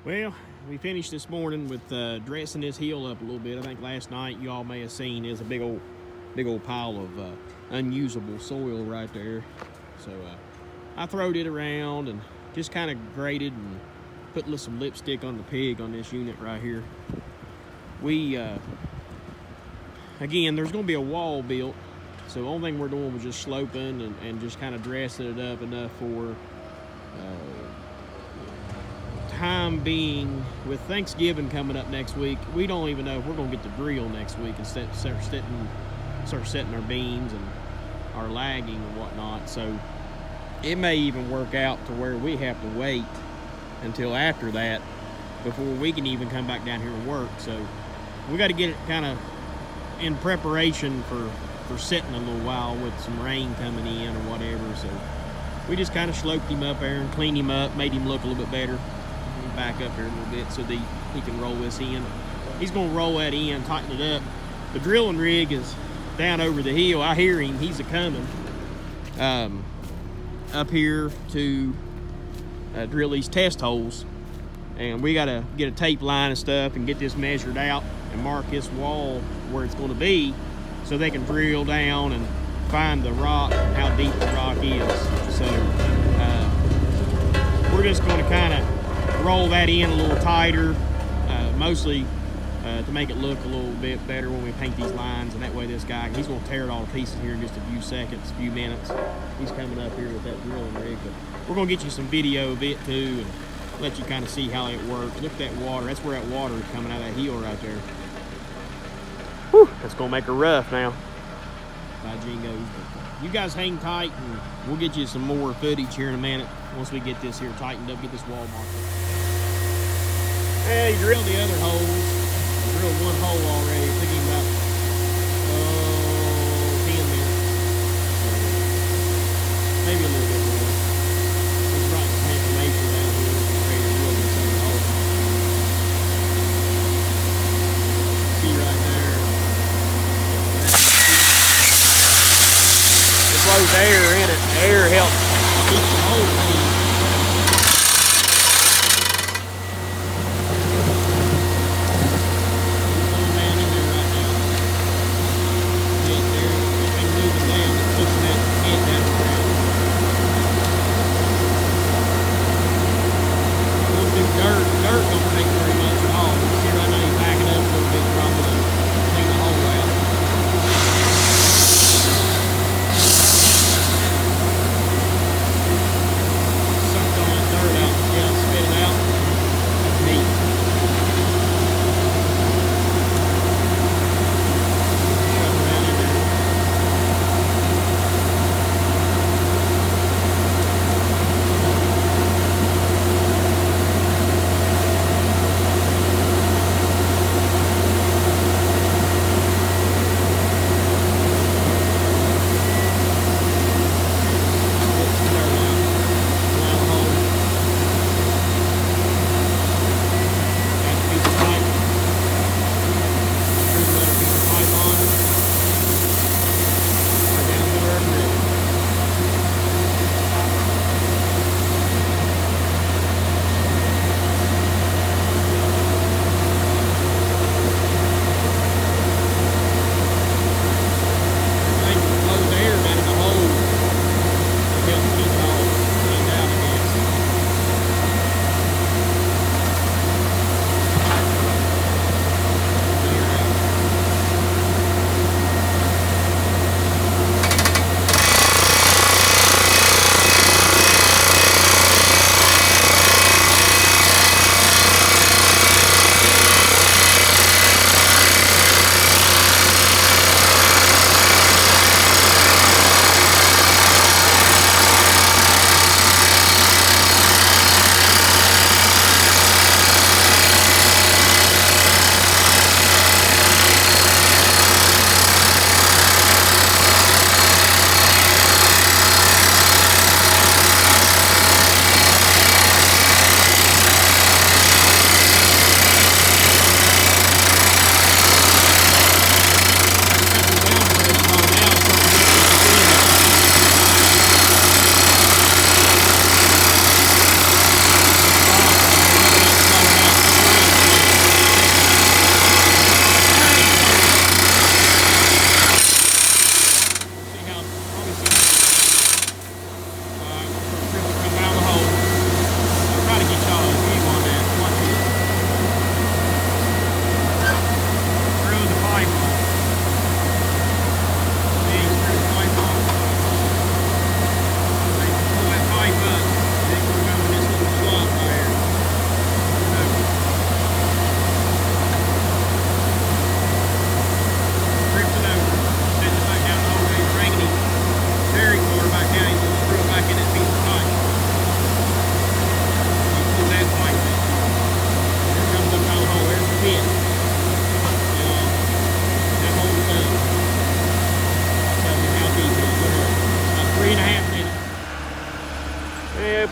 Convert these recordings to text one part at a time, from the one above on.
Well, we finished this morning with dressing this hill up a little bit. I think last night you all may have seen is a big old pile of unusable soil right there. So I throwed it around and just kind of graded and put some lipstick on the pig on this unit right here. We again, there's going to be a wall built, so the only thing we're doing was just sloping and just kind of dressing it up enough for time being. With Thanksgiving coming up next week, we don't even know if we're going to get to drill next week and start setting our beams and our lagging and whatnot. So it may even work out to where we have to wait until after that before we can even come back down here and work. So we got to get it kind of in preparation for setting a little while with some rain coming in or whatever. So we just kind of sloped him up there and cleaned him up, made him look a little bit better. Back up here a little bit so that he can roll this in. He's going to roll that in, tighten it up. The drilling rig is down over the hill. I hear him. He's a-coming up here to drill these test holes. And we got to get a tape line and stuff and get this measured out and mark this wall where it's going to be so they can drill down and find the rock and how deep the rock is. So we're just going to kind of roll that in a little tighter, mostly to make it look a little bit better when we paint these lines, and that way this guy, he's going to tear it all to pieces here in just a few seconds, a few minutes. He's coming up here with that drilling rig, but we're going to get you some video of it too and let you kind of see how it works. Look at that water. That's where that water is coming out of that hill right there. Whew, that's going to make her rough now. By jingoes. But you guys hang tight and we'll get you some more footage here in a minute once we get this here tightened up, get this wall marked up. Yeah, he drilled the other holes. He drilled one hole already. It took him about 10 minutes. Maybe a little bit more. Let's write some information down here. Ready to drill this other hole. See right there. It blows air in it. The air helps keep the hole clean.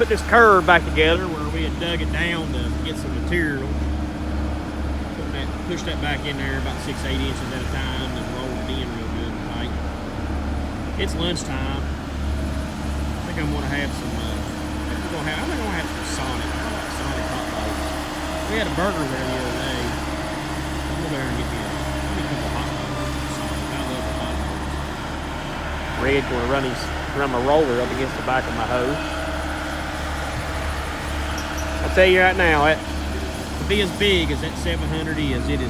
put this curve back together where we had dug it down to get some material. Push that back in there about 6-8 inches at a time and roll it in real good and tight. It's lunchtime. I think I'm gonna have some. I think I'm gonna have some Sonic. I like Sonic hot dogs. We had a burger there the other day. I'm gonna go there and get me a couple hot dogs. Sonic. I love the hot dogs. Red gonna run my roller up against the back of my hoe. I'll tell you right now, to be as big as that 700 is, it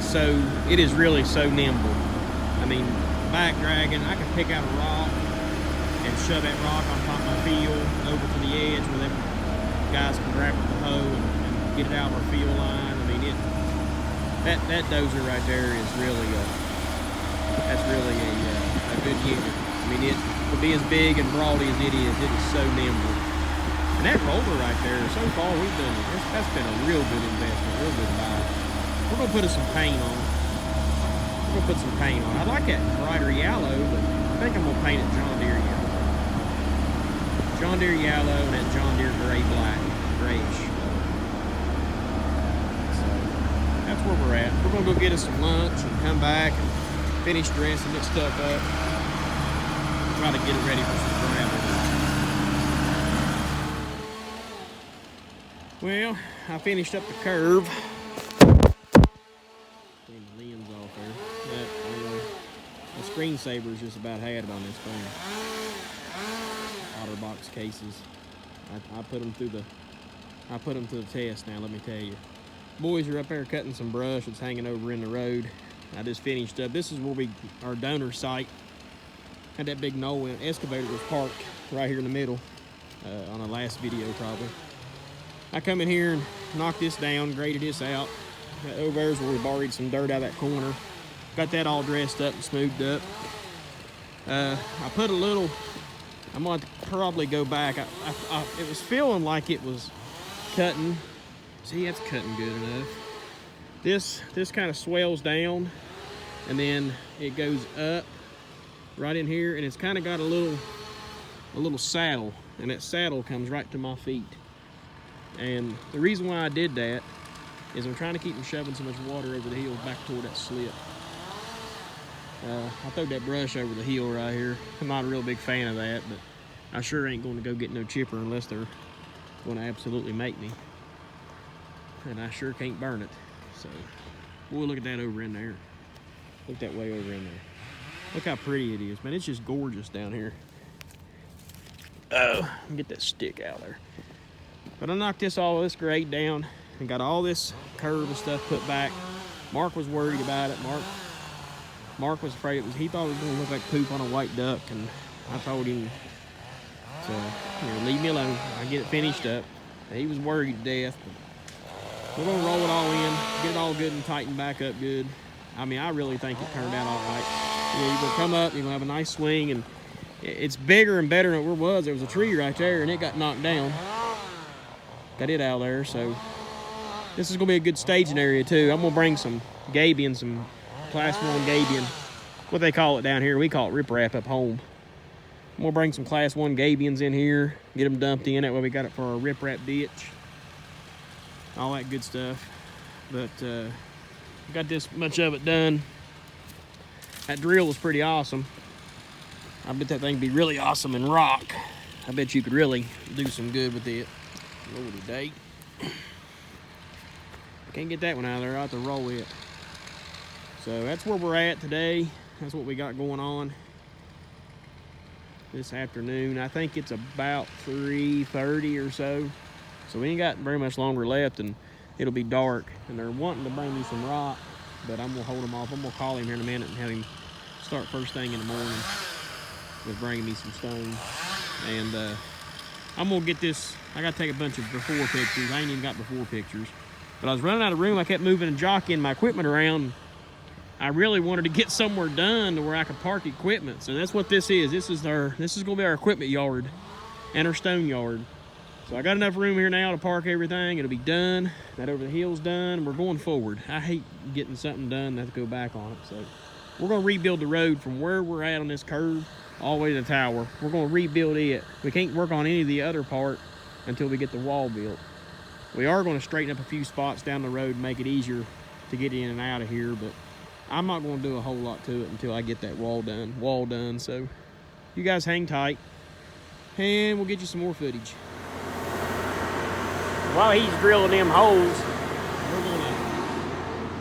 is really so nimble. I mean, back dragging, I can pick out a rock and shove that rock on top of my field over to the edge where them guys can grab it with the hoe and get it out of our field line. I mean, that dozer right there is really a good unit. I mean, to be as big and broady as it is so nimble. And that roller right there, so far we've done it. That's been a real good investment, real good buy. We're gonna put some paint on it. We're gonna put some paint on it. I like that brighter yellow, but I think I'm gonna paint it John Deere yellow. John Deere yellow and that John Deere grayish. So that's where we're at. We're gonna go get us some lunch and come back and finish dressing this stuff up. Try to get it ready for some gravel. Well, I finished up the curve. Clean the lens off there. The screensaver's just about had it on this thing. OtterBox cases. I put them to the test now, let me tell you. Boys are up there cutting some brush that's hanging over in the road. I just finished up. This is where our donor site had that big knoll excavator was parked right here in the middle on the last video probably. I come in here and knocked this down, graded this out. Over there's where we borrowed some dirt out of that corner. Got that all dressed up and smoothed up. I put a little, I'm going to probably go back. It was feeling like it was cutting. See, that's cutting good enough. This kind of swells down and then it goes up right in here, and it's kind of got a little saddle, and that saddle comes right to my feet. And the reason why I did that is I'm trying to keep from shoving so much water over the hill back toward that slip. I threw that brush over the hill right here. I'm not a real big fan of that, but I sure ain't going to go get no chipper unless they're going to absolutely make me. And I sure can't burn it. So, boy, look at that over in there. Look that way over in there. Look how pretty it is, man. It's just gorgeous down here. Oh, get that stick out there. But I knocked this grade down and got all this curve and stuff put back. Mark was worried about it. Mark was afraid he thought it was gonna look like poop on a white duck, and I told him to leave me alone. I get it finished up. He was worried to death, but we're gonna roll it all in, get it all good and tighten back up good. I mean, I really think it turned out all right. You're gonna come up, you're gonna have a nice swing, and it's bigger and better than it was. There was a tree right there, and it got knocked down. Got it out of there, so this is gonna be a good staging area too. I'm gonna bring some gabion, some class 1 gabion, what they call it down here. We call it riprap up home. I'm gonna bring some class 1 gabions in here, get them dumped in. That way we got it for our riprap ditch, all that good stuff. But got this much of it done. That drill was pretty awesome. I bet that thing would be really awesome in rock. I bet you could really do some good with it. Lordy date. Can't get that one out of there. I'll have to roll it. So that's where we're at today. That's what we got going on this afternoon. I think it's about 3:30 or so. So we ain't got very much longer left, and it'll be dark. And they're wanting to bring me some rock, but I'm gonna hold them off. I'm gonna call him here in a minute and have him start first thing in the morning with bringing me some stone. And I'm gonna get this. I gotta take a bunch of before pictures. I ain't even got before pictures. But I was running out of room. I kept moving and jockeying my equipment around. I really wanted to get somewhere done to where I could park equipment. So that's what this is. This is gonna be our equipment yard and our stone yard. So I got enough room here now to park everything. It'll be done. That over the hill's done. We're going forward. I hate getting something done and have to go back on it. So we're gonna rebuild the road from where we're at on this curve all the way to the tower. We're gonna rebuild it. We can't work on any of the other part until we get the wall built. We are going to straighten up a few spots down the road and make it easier to get in and out of here, but I'm not going to do a whole lot to it until I get that wall done. So you guys hang tight, and we'll get you some more footage. While he's drilling them holes, we're going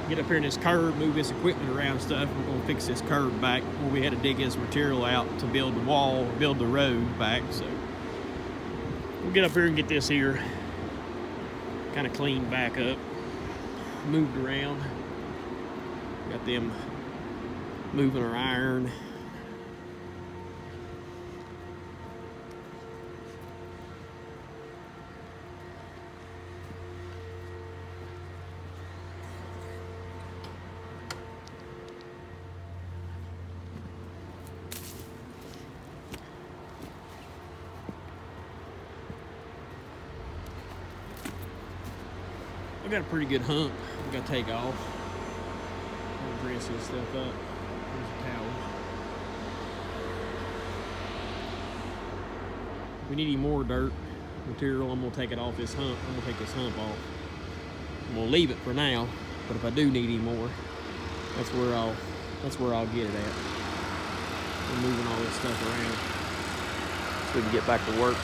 to get up here in this curb, move this equipment around and stuff. We're going to fix this curb back where we had to dig this material out to build the wall, build the road back. So we'll get up here and get this here kind of cleaned back up, moved around. Got them moving our iron. I got a pretty good hump I gotta take off. I'll dress this stuff up. There's a towel. If we need any more dirt material, I'm gonna take it off this hump. I'm gonna take this hump off. I'm gonna leave it for now, but if I do need any more, that's where I'll get it at. I'm moving all this stuff around so we can get back to work.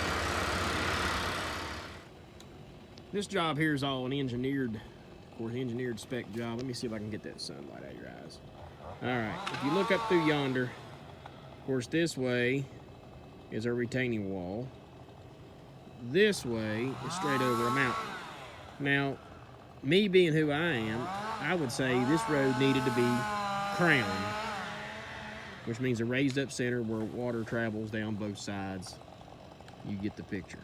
This job here is all an engineered, of course, engineered spec job. Let me see if I can get that sunlight out of your eyes. All right, if you look up through yonder, of course, this way is our retaining wall. This way is straight over a mountain. Now, me being who I am, I would say this road needed to be crowned, which means a raised up center where water travels down both sides. You get the picture.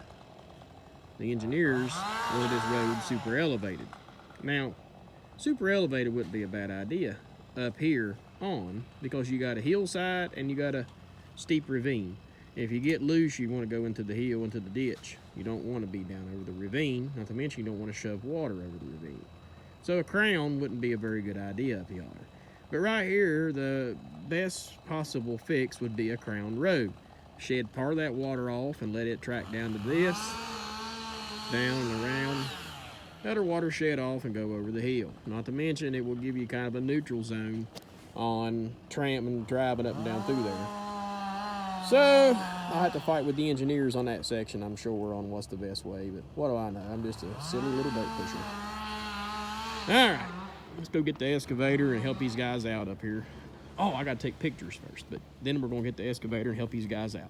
The engineers wanted this road super elevated. Now, super elevated wouldn't be a bad idea up here on, because you got a hillside and you got a steep ravine. If you get loose, you want to go into the hill, into the ditch. You don't want to be down over the ravine, not to mention you don't want to shove water over the ravine. So a crown wouldn't be a very good idea up yonder. But right here, the best possible fix would be a crown road. Shed part of that water off and let it track down to this, down and around, let our water shed off and go over the hill. Not to mention it will give you kind of a neutral zone on driving up and down through there. So I'll have to fight with the engineers on that section, I'm sure, on what's the best way, but what do I know? I'm just a silly little boat pusher. All right, let's go get the excavator and help these guys out up here. Oh, I gotta take pictures first, but then we're gonna get the excavator and help these guys out.